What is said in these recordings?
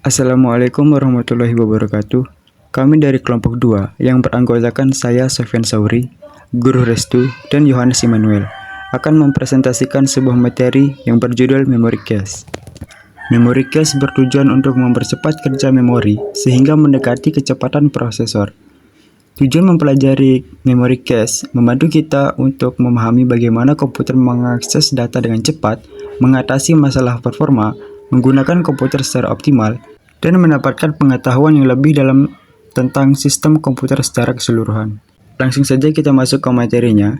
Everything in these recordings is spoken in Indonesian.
Assalamualaikum warahmatullahi wabarakatuh. Kami dari kelompok 2 yang beranggotakan saya Sofyan Sauri, Guru Restu, dan Yohanes Immanuel akan mempresentasikan sebuah materi yang berjudul Memory Cache. Memory cache bertujuan untuk mempercepat kerja memori sehingga mendekati kecepatan prosesor. Tujuan mempelajari memory cache membantu kita untuk memahami bagaimana komputer mengakses data dengan cepat, mengatasi masalah performa, menggunakan komputer secara optimal, dan mendapatkan pengetahuan yang lebih dalam tentang sistem komputer secara keseluruhan. Langsung saja kita masuk ke materinya.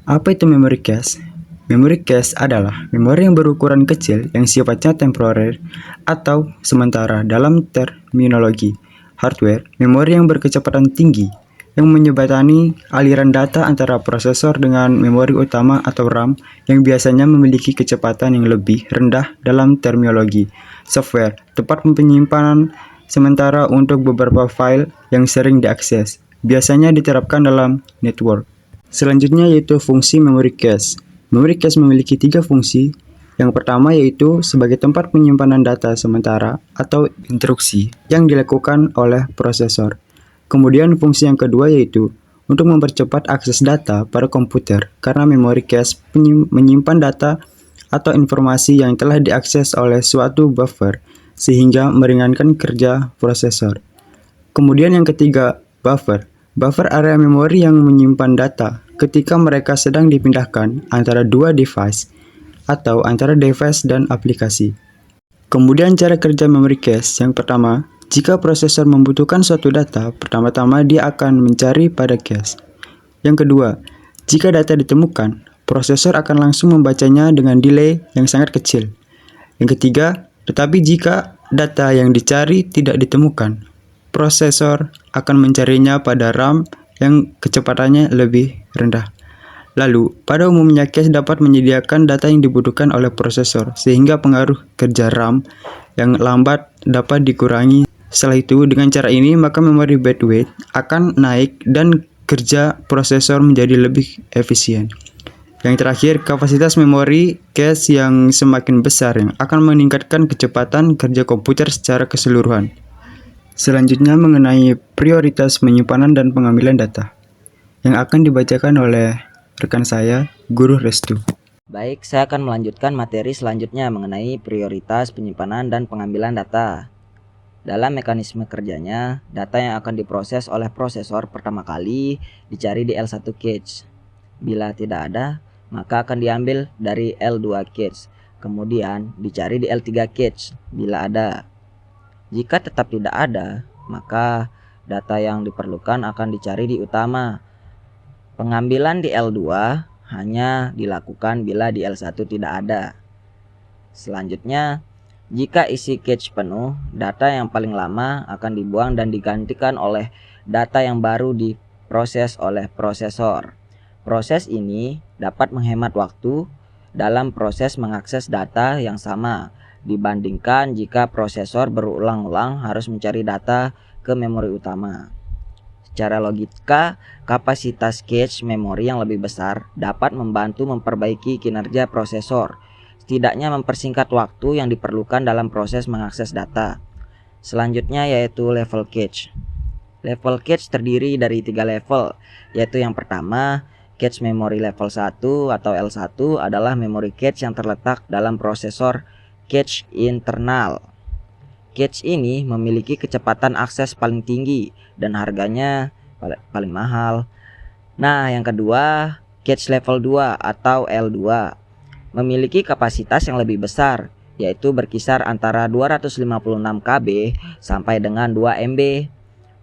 Apa itu memory cache? Memory cache adalah memori yang berukuran kecil yang sifatnya temporer atau sementara dalam terminologi hardware, memori yang berkecepatan tinggi yang menyebatani aliran data antara prosesor dengan memori utama atau RAM yang biasanya memiliki kecepatan yang lebih rendah dalam terminologi software, tempat penyimpanan sementara untuk beberapa file yang sering diakses, biasanya diterapkan dalam network. Selanjutnya yaitu fungsi memory cache. Memory cache memiliki 3 fungsi. Yang pertama yaitu sebagai tempat penyimpanan data sementara atau instruksi yang dilakukan oleh prosesor. Kemudian fungsi yang kedua yaitu untuk mempercepat akses data pada komputer karena memory cache menyimpan data atau informasi yang telah diakses oleh suatu buffer sehingga meringankan kerja prosesor. Kemudian yang ketiga, buffer. Buffer area memori yang menyimpan data ketika mereka sedang dipindahkan antara dua device atau antara device dan aplikasi. Kemudian cara kerja memory cache yang pertama, jika prosesor membutuhkan suatu data, pertama-tama dia akan mencari pada cache. Yang kedua, jika data ditemukan, prosesor akan langsung membacanya dengan delay yang sangat kecil. Yang ketiga, tetapi jika data yang dicari tidak ditemukan, prosesor akan mencarinya pada RAM yang kecepatannya lebih rendah. Lalu, pada umumnya cache dapat menyediakan data yang dibutuhkan oleh prosesor sehingga pengaruh kerja RAM yang lambat dapat dikurangi. Setelah itu, dengan cara ini maka memori bandwidth akan naik dan kerja prosesor menjadi lebih efisien. Yang terakhir, kapasitas memori cache yang semakin besar yang akan meningkatkan kecepatan kerja komputer secara keseluruhan. Selanjutnya mengenai prioritas penyimpanan dan pengambilan data yang akan dibacakan oleh rekan saya, Guru Restu. Baik, saya akan melanjutkan materi selanjutnya mengenai prioritas penyimpanan dan pengambilan data. Dalam mekanisme kerjanya, data yang akan diproses oleh prosesor pertama kali dicari di L1 cache. Bila tidak ada, maka akan diambil dari L2 cache, kemudian dicari di L3 cache bila ada. Jika tetap tidak ada, maka data yang diperlukan akan dicari di utama. Pengambilan di L2 hanya dilakukan bila di L1 tidak ada. Selanjutnya, jika isi cache penuh, data yang paling lama akan dibuang dan digantikan oleh data yang baru diproses oleh prosesor. Proses ini dapat menghemat waktu dalam proses mengakses data yang sama dibandingkan jika prosesor berulang-ulang harus mencari data ke memori utama. Secara logika, kapasitas cache memori yang lebih besar dapat membantu memperbaiki kinerja prosesor, setidaknya mempersingkat waktu yang diperlukan dalam proses mengakses data. Selanjutnya yaitu level cache. Level cache terdiri dari 3 level, yaitu yang pertama, cache memori level 1 atau L1 adalah memori cache yang terletak dalam prosesor cache internal. Cache ini memiliki kecepatan akses paling tinggi dan harganya paling mahal. Nah, yang kedua, cache level 2 atau L2 memiliki kapasitas yang lebih besar, yaitu berkisar antara 256 KB sampai dengan 2 MB.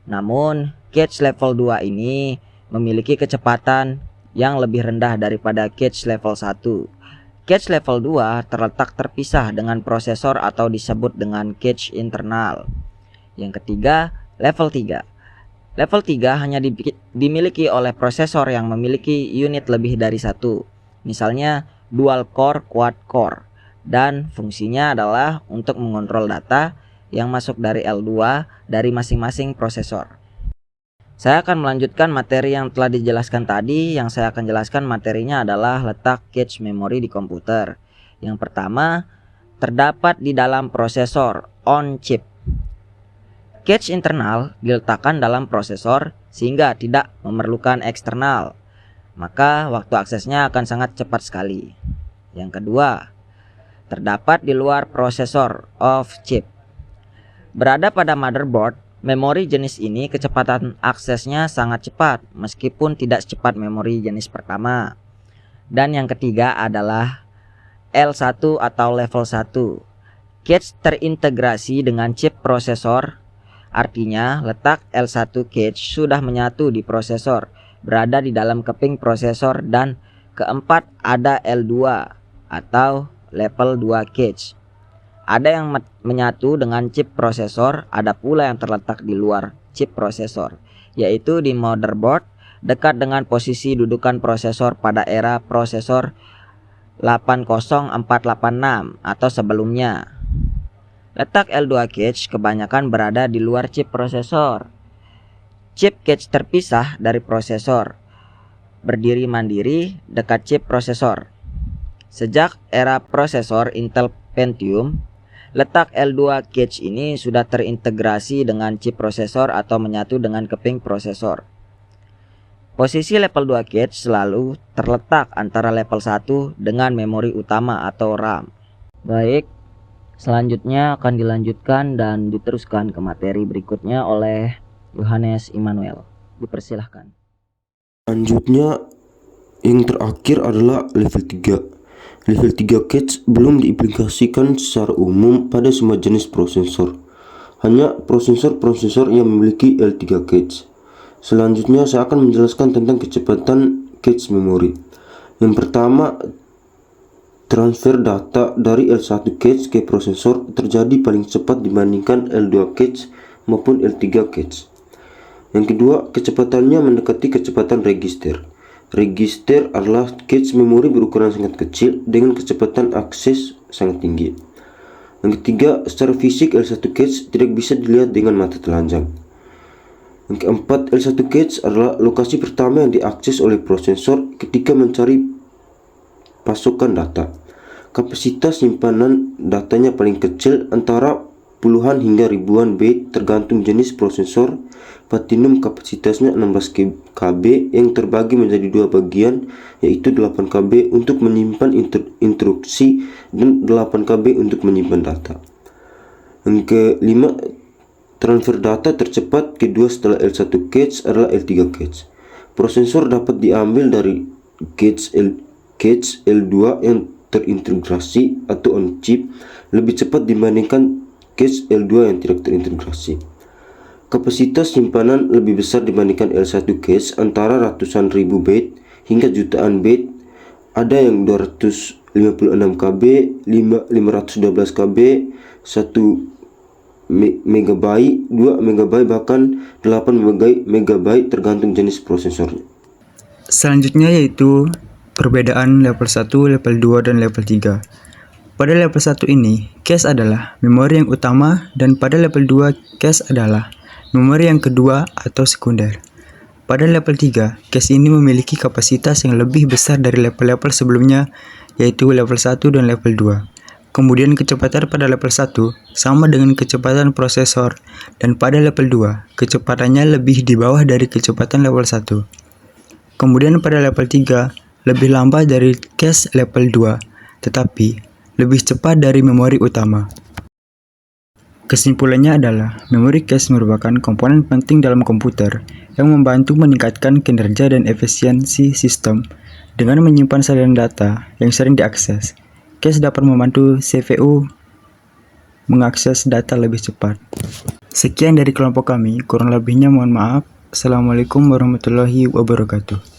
Namun, cache level 2 ini memiliki kecepatan yang lebih rendah daripada cache level 1. Cache level 2 terletak terpisah dengan prosesor atau disebut dengan cache internal. Yang ketiga, level 3. Level 3 hanya dimiliki oleh prosesor yang memiliki unit lebih dari satu, misalnya dual core, quad core, dan fungsinya adalah untuk mengontrol data yang masuk dari L2 dari masing-masing prosesor. Saya akan melanjutkan materi yang telah dijelaskan tadi. Yang saya akan jelaskan materinya adalah letak cache memori di komputer. Yang pertama, terdapat di dalam prosesor on chip. Cache internal diletakkan dalam prosesor sehingga tidak memerlukan eksternal, maka waktu aksesnya akan sangat cepat sekali. Yang kedua, terdapat di luar prosesor off chip. Berada pada motherboard, memori jenis ini kecepatan aksesnya sangat cepat meskipun tidak secepat memori jenis pertama. Dan yang ketiga adalah L1 atau level 1. Cache terintegrasi dengan chip prosesor, artinya letak L1 cache sudah menyatu di prosesor, berada di dalam keping prosesor, dan keempat ada L2 atau level 2 cache. Ada yang menyatu dengan chip prosesor, ada pula yang terletak di luar chip prosesor, yaitu di motherboard dekat dengan posisi dudukan prosesor pada era prosesor 80486 atau sebelumnya. Letak L2 cache kebanyakan berada di luar chip prosesor. Chip cache terpisah dari prosesor, berdiri mandiri dekat chip prosesor. Sejak era prosesor Intel Pentium, letak L2 cache ini sudah terintegrasi dengan chip prosesor atau menyatu dengan keping prosesor. Posisi level 2 cache selalu terletak antara level 1 dengan memori utama atau RAM. Baik, selanjutnya akan dilanjutkan dan diteruskan ke materi berikutnya oleh Yohanes Immanuel. Dipersilahkan. Selanjutnya, yang terakhir adalah level 3. Level 3 cache belum diaplikasikan secara umum pada semua jenis prosesor. Hanya prosesor-prosesor yang memiliki L3 cache. Selanjutnya saya akan menjelaskan tentang kecepatan cache memori. Yang pertama, transfer data dari L1 cache ke prosesor terjadi paling cepat dibandingkan L2 cache maupun L3 cache. Yang kedua, kecepatannya mendekati kecepatan register. Register adalah cache memori berukuran sangat kecil dengan kecepatan akses sangat tinggi. Yang ketiga, secara fisik L1 cache tidak bisa dilihat dengan mata telanjang. Yang keempat, L1 cache adalah lokasi pertama yang diakses oleh prosesor ketika mencari pasokan data. Kapasitas simpanan datanya paling kecil antara puluhan hingga ribuan byte tergantung jenis prosesor. Platinum kapasitasnya 16 KB yang terbagi menjadi dua bagian, yaitu 8 KB untuk menyimpan instruksi dan 8 KB untuk menyimpan data. Yang kelima, transfer data tercepat kedua setelah L1 cache adalah L3 cache. Prosesor dapat diambil dari cache L2 yang terintegrasi atau on chip lebih cepat dibandingkan cache L2 yang tidak terintegrasi. Kapasitas simpanan lebih besar dibandingkan L1 cache, antara ratusan ribu byte hingga jutaan byte. Ada yang 256 KB, 512 KB, 1 MB, 2 MB, bahkan 8 MB tergantung jenis prosesornya. Selanjutnya yaitu perbedaan level 1, level 2, dan level 3. Pada level 1 ini, cache adalah memori yang utama, dan pada level 2, cache adalah memori yang kedua atau sekunder. Pada level 3, cache ini memiliki kapasitas yang lebih besar dari level-level sebelumnya, yaitu level 1 dan level 2. Kemudian kecepatan pada level 1 sama dengan kecepatan prosesor, dan pada level 2, kecepatannya lebih di bawah dari kecepatan level 1. Kemudian pada level 3, lebih lambat dari cache level 2, tetapi lebih cepat dari memori utama. Kesimpulannya adalah, memori cache merupakan komponen penting dalam komputer yang membantu meningkatkan kinerja dan efisiensi sistem dengan menyimpan salinan data yang sering diakses. Cache dapat membantu CPU mengakses data lebih cepat. Sekian dari kelompok kami, kurang lebihnya mohon maaf. Assalamualaikum warahmatullahi wabarakatuh.